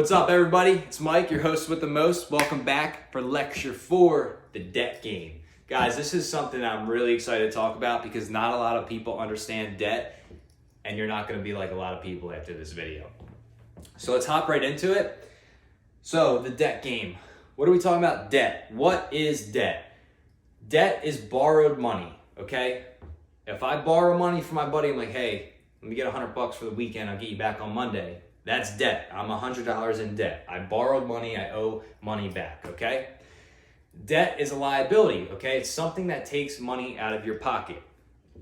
What's up, everybody? It's Mike, your host with the most. Welcome back for lecture 4, the debt game. Guys, this is something I'm really excited to talk about because not a lot of people understand debt, and you're not going to be like a lot of people after this video. So let's hop right into it. So the debt game. What are we talking about? Debt. What is debt? Debt is borrowed money, okay? If I borrow money from my buddy, I'm like, hey, let me get $100 for the weekend, I'll get you back on Monday. That's debt. I'm $100 in debt. I borrowed money, I owe money back, okay? Debt is a liability, okay? It's something that takes money out of your pocket.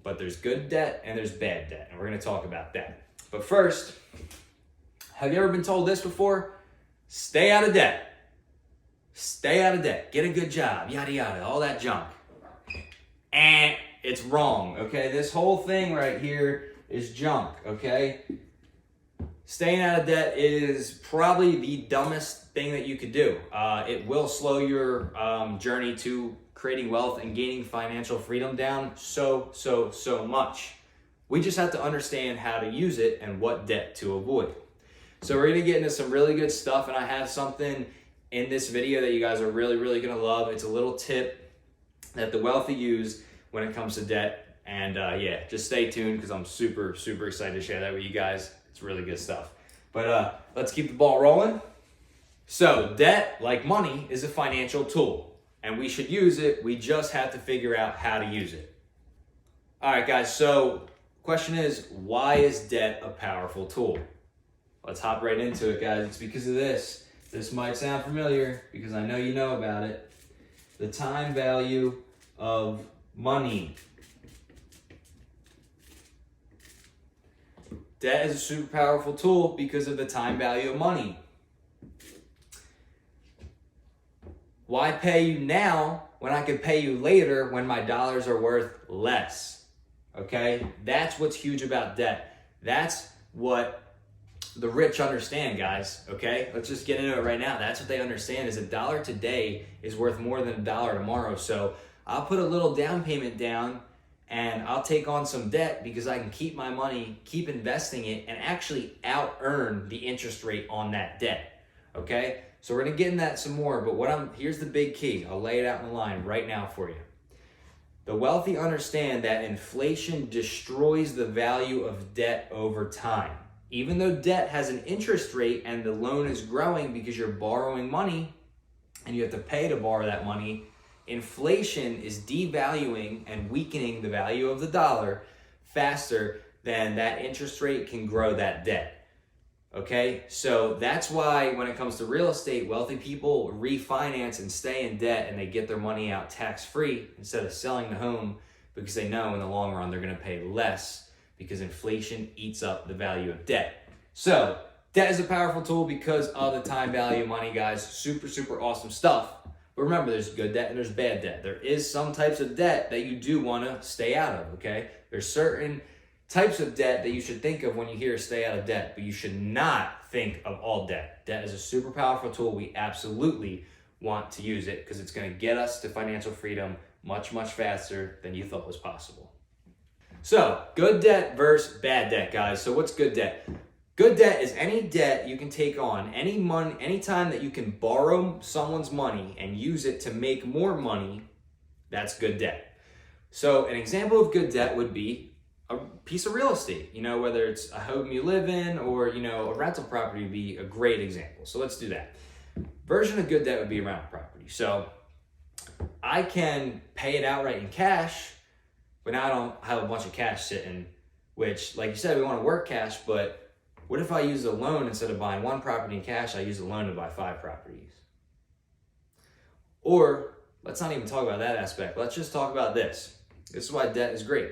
But there's good debt and there's bad debt, and we're gonna talk about that. But first, have you ever been told this before? Stay out of debt. Stay out of debt. Get a good job, yada yada, all that junk. And it's wrong, okay? This whole thing right here is junk, okay? Staying out of debt is probably the dumbest thing that you could do. It will slow your journey to creating wealth and gaining financial freedom down so much. We just have to understand how to use it and what debt to avoid. So we're gonna get into some really good stuff, and I have something in this video that you guys are really gonna love. It's a little tip that the wealthy use when it comes to debt. And yeah, just stay tuned because I'm super excited to share that with you guys. It's really good stuff. But let's keep the ball rolling. So debt, like money, is a financial tool, and we should use it. We just have to figure out how to use it. All right, guys, so question is, why is debt a powerful tool? Let's hop right into it, guys. It's because of this. This might sound familiar because I know you know about it. The time value of money. Debt is a super powerful tool because of the time value of money. Why pay you now when I can pay you later when my dollars are worth less? Okay? That's what's huge about debt. That's what the rich understand, guys. Okay? Let's just get into it right now. That's what they understand, is $1 today is worth more than $1 tomorrow. So I'll put a little down payment down and I'll take on some debt because I can keep my money, keep investing it, and actually out-earn the interest rate on that debt, okay? So we're gonna get into that some more, but here's the big key. I'll lay it out in the line right now for you. The wealthy understand that inflation destroys the value of debt over time. Even though debt has an interest rate and the loan is growing because you're borrowing money and you have to pay to borrow that money, inflation is devaluing and weakening the value of the dollar faster than that interest rate can grow that debt. Okay, so that's why when it comes to real estate, wealthy people refinance and stay in debt, and they get their money out tax-free instead of selling the home because they know in the long run they're going to pay less because inflation eats up the value of debt. So debt is a powerful tool because of the time value of money, guys. Super awesome stuff. But remember, there's good debt and there's bad debt. There is some types of debt that you do want to stay out of, okay? There's certain types of debt that you should think of when you hear stay out of debt, but you should not think of all debt. Debt is a super powerful tool. We absolutely want to use it because it's going to get us to financial freedom much faster than you thought was possible. So, good debt versus bad debt, guys. So what's good debt? Good debt is any debt you can take on, any time that you can borrow someone's money and use it to make more money. That's good debt. So an example of good debt would be a piece of real estate, whether it's a home you live in or, a rental property would be a great example. So let's do that. Version of good debt would be a rental property. So I can pay it outright in cash, but now I don't have a bunch of cash sitting, which, like you said, we want to work cash, but what if I use a loan instead of buying one property in cash, I use a loan to buy 5 properties? Or let's not even talk about that aspect. Let's just talk about this. This is why debt is great.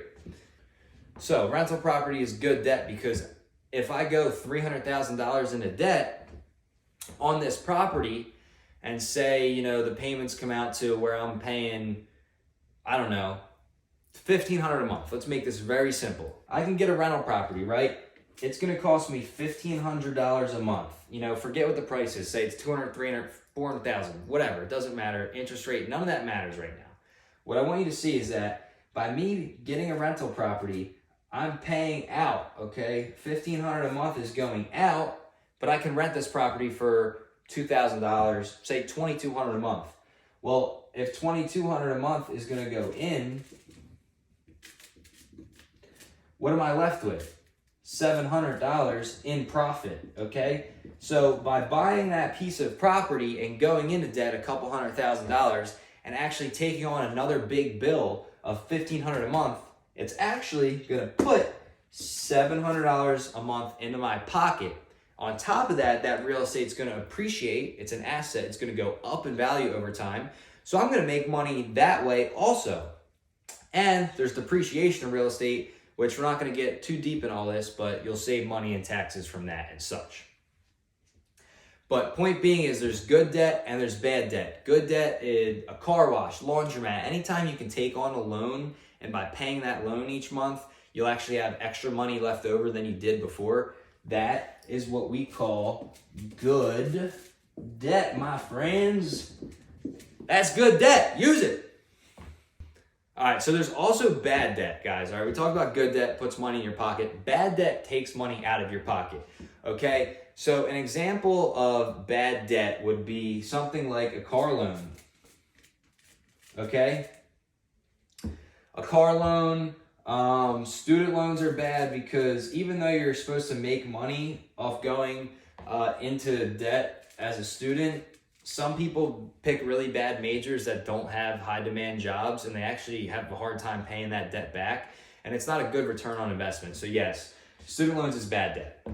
So rental property is good debt because if I go $300,000 into debt on this property and say, the payments come out to where I'm paying, I don't know, $1,500 a month. Let's make this very simple. I can get a rental property, right? It's going to cost me $1,500 a month. Forget what the price is. Say it's 200, 300, 400,000, whatever. It doesn't matter. Interest rate, none of that matters right now. What I want you to see is that by me getting a rental property, I'm paying out, okay? $1,500 a month is going out but I can rent this property for $2,000, say $2,200 a month. Well, if $2,200 a month is going to go in, what am I left with? $700 in profit, okay? So by buying that piece of property and going into debt a couple $100,000 and actually taking on another big bill of $1,500 a month, it's actually gonna put $700 a month into my pocket. On top of that, that real estate's gonna appreciate, it's an asset, it's gonna go up in value over time. So I'm gonna make money that way also. And there's depreciation in real estate, which we're not going to get too deep in all this, but you'll save money in taxes from that and such. But point being is there's good debt and there's bad debt. Good debt is a car wash, laundromat. Anytime you can take on a loan, and by paying that loan each month, you'll actually have extra money left over than you did before. That is what we call good debt, my friends. That's good debt. Use it. All right, so there's also bad debt, guys. All right, we talked about good debt puts money in your pocket. Bad debt takes money out of your pocket, okay? So an example of bad debt would be something like a car loan, okay? A car loan, student loans are bad because even though you're supposed to make money off going into debt as a student, some people pick really bad majors that don't have high demand jobs and they actually have a hard time paying that debt back. And it's not a good return on investment. So yes, student loans is bad debt.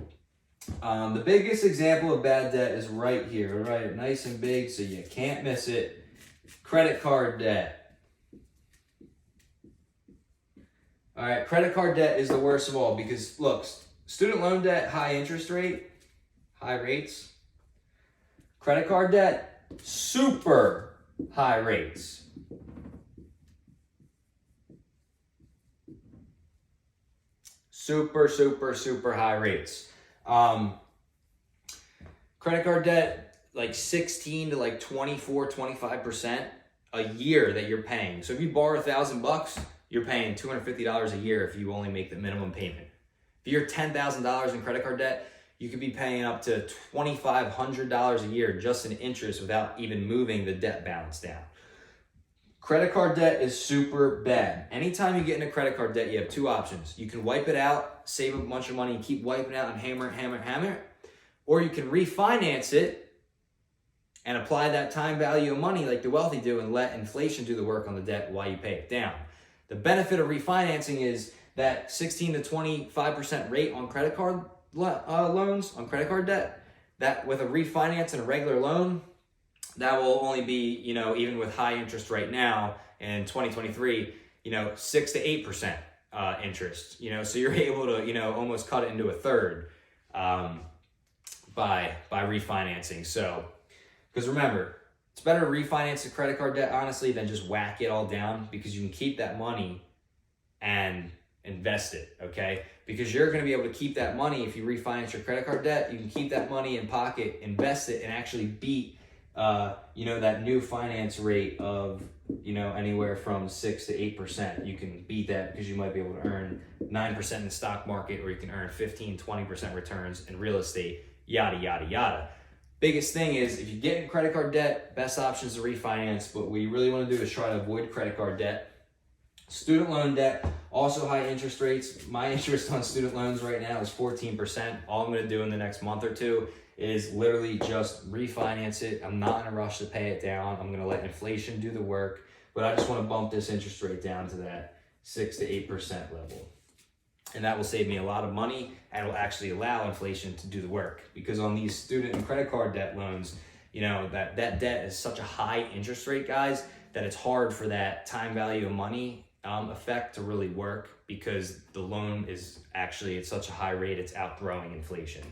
The biggest example of bad debt is right here, right? Nice and big so you can't miss it. Credit card debt. All right, credit card debt is the worst of all because look, student loan debt, high interest rate, high rates. Credit card debt, super high rates. Super, super, super high rates. Credit card debt, like 16 to like 24, 25% a year that you're paying. So if you borrow $1,000, you're paying $250 a year if you only make the minimum payment. If you're $10,000 in credit card debt, you could be paying up to $2,500 a year just in interest without even moving the debt balance down. Credit card debt is super bad. Anytime you get into credit card debt, you have two options. You can wipe it out, save a bunch of money, keep wiping it out and hammer it, or you can refinance it and apply that time value of money like the wealthy do and let inflation do the work on the debt while you pay it down. The benefit of refinancing is that 16 to 25% rate on credit card loans, on credit card debt, that with a refinance and a regular loan, that will only be, even with high interest right now in 2023, 6 to 8% interest, so you're able to, almost cut it into a third by refinancing. So, because remember, it's better to refinance the credit card debt, honestly, than just whack it all down because you can keep that money and invest it, okay? Because you're going to be able to keep that money if you refinance your credit card debt. You can keep that money in pocket, invest it, and actually beat, that new finance rate of, anywhere from 6 to 8%. You can beat that because you might be able to earn 9% in the stock market, or you can earn 15, 20% returns in real estate, yada, yada, yada. Biggest thing is if you get in credit card debt, best option is to refinance. What we really want to do is try to avoid credit card debt. Student loan debt, also high interest rates. My interest on student loans right now is 14%. All I'm going to do in the next month or two is literally just refinance it. I'm not in a rush to pay it down. I'm going to let inflation do the work, but I just want to bump this interest rate down to that 6 to 8% level. And that will save me a lot of money and will actually allow inflation to do the work. Because on these student and credit card debt loans, that debt is such a high interest rate, guys, that it's hard for that time value of money effect to really work because the loan is actually at such a high rate, it's outgrowing inflation.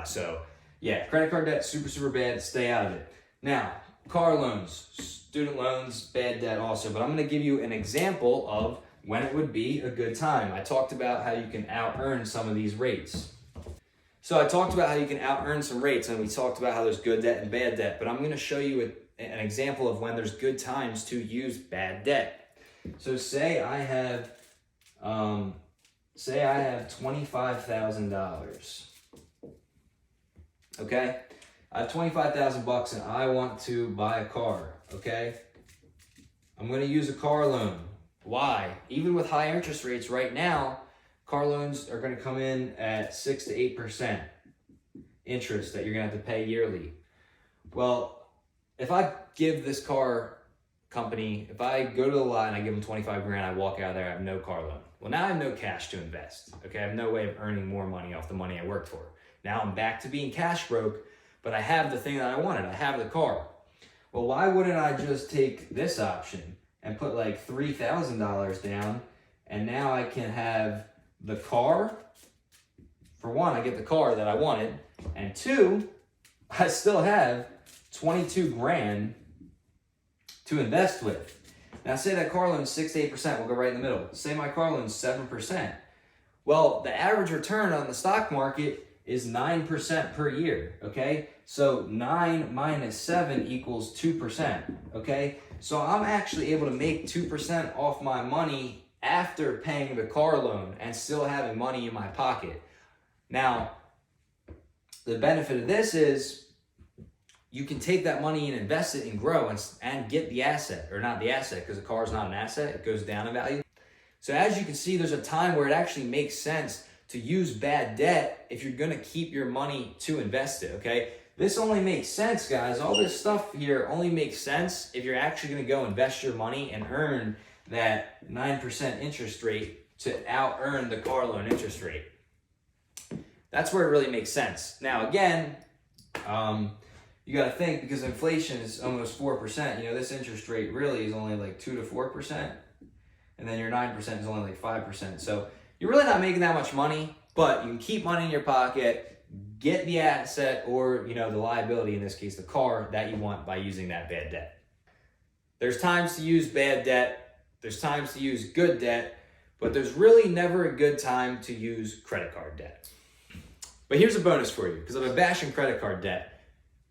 So yeah, credit card debt, super, super bad. Stay out of it. Now, car loans, student loans, bad debt also. But I'm going to give you an example of when it would be a good time. I talked about how you can out-earn some of these rates. So I talked about how you can out-earn some rates, and we talked about how there's good debt and bad debt. But I'm going to show you an example of when there's good times to use bad debt. So say I have $25,000. okay? I have 25,000 bucks and I want to buy a car, okay? I'm gonna use a car loan. Why? Even with high interest rates right now, car loans are gonna come in at 6 to 8% interest that you're gonna have to pay yearly. Well, if I give this car company, if I go to the lot and I give them 25 grand, I walk out of there, I have no car loan. Well, now I have no cash to invest, okay? I have no way of earning more money off the money I worked for. Now I'm back to being cash broke, but I have the thing that I wanted, I have the car. Well, why wouldn't I just take this option and put like $3,000 down, and now I can have the car? For one, I get the car that I wanted, and two, I still have 22 grand to invest with. Now say that car loan is 6 to 8%, we'll go right in the middle. Say my car loan is 7%. Well, the average return on the stock market is 9% per year, okay? So 9 minus 7 equals 2%, okay? So I'm actually able to make 2% off my money after paying the car loan and still having money in my pocket. Now, the benefit of this is you can take that money and invest it and grow and get the asset, or not the asset, because the car is not an asset, it goes down in value. So as you can see, there's a time where it actually makes sense to use bad debt if you're gonna keep your money to invest it, okay? This only makes sense, guys. All this stuff here only makes sense if you're actually gonna go invest your money and earn that 9% interest rate to out-earn the car loan interest rate. That's where it really makes sense. Now, again, you got to think, because inflation is almost 4%, you know, this interest rate really is only like 2 to 4%, and then your 9% is only like 5%. So you're really not making that much money, but you can keep money in your pocket, get the asset, or, you know, the liability, in this case, the car that you want, by using that bad debt. There's times to use bad debt, there's times to use good debt, but there's really never a good time to use credit card debt. But here's a bonus for you, because I've been bashing credit card debt.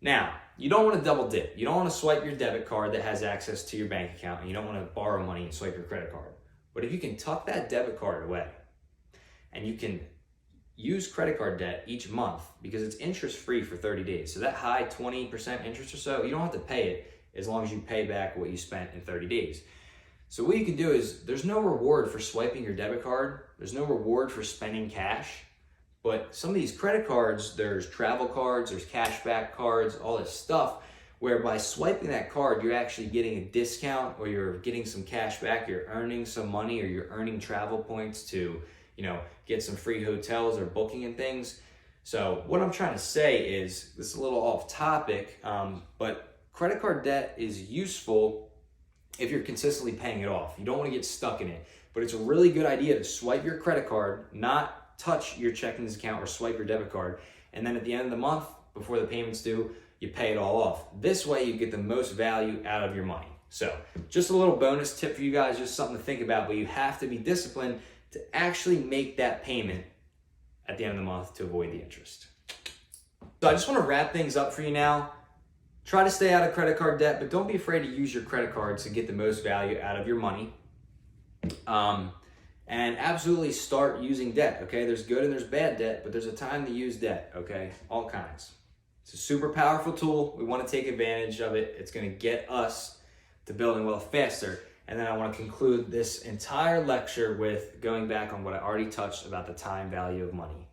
Now, you don't want to double dip. You don't want to swipe your debit card that has access to your bank account, and you don't want to borrow money and swipe your credit card. But if you can tuck that debit card away, and you can use credit card debt each month, because it's interest-free for 30 days. So that high 20% interest or so, you don't have to pay it as long as you pay back what you spent in 30 days. So what you can do is, there's no reward for swiping your debit card. There's no reward for spending cash. But some of these credit cards, there's travel cards, there's cashback cards, all this stuff, where by swiping that card, you're actually getting a discount, or you're getting some cash back, you're earning some money, or you're earning travel points to, you know, get some free hotels or booking and things. So what I'm trying to say is, this is a little off topic, but credit card debt is useful if you're consistently paying it off. You don't want to get stuck in it, but it's a really good idea to swipe your credit card, not touch your checking account or swipe your debit card, and then at the end of the month, before the payment's due, you pay it all off. This way you get the most value out of your money. So just a little bonus tip for you guys, just something to think about, but you have to be disciplined to actually make that payment at the end of the month to avoid the interest. So I just want to wrap things up for you now. Try to stay out of credit card debt, but don't be afraid to use your credit cards to get the most value out of your money. And absolutely start using debt, okay? There's good and there's bad debt, but there's a time to use debt, okay? All kinds. It's a super powerful tool. We want to take advantage of it. It's going to get us to building wealth faster. And then I want to conclude this entire lecture with going back on what I already touched about the time value of money.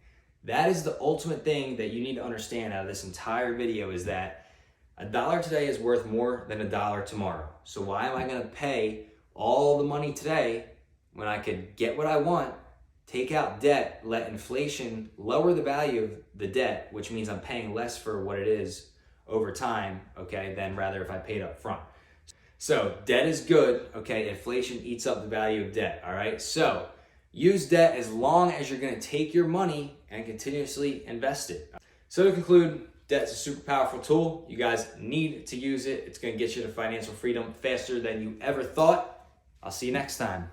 That is the ultimate thing that you need to understand out of this entire video, is that $1 today is worth more than $1 tomorrow. So why am I going to pay all the money today when I could get what I want, take out debt, let inflation lower the value of the debt, which means I'm paying less for what it is over time, okay, than rather if I paid up front. So debt is good, okay? Inflation eats up the value of debt, all right? So use debt as long as you're gonna take your money and continuously invest it. So to conclude, debt's a super powerful tool. You guys need to use it. It's gonna get you to financial freedom faster than you ever thought. I'll see you next time.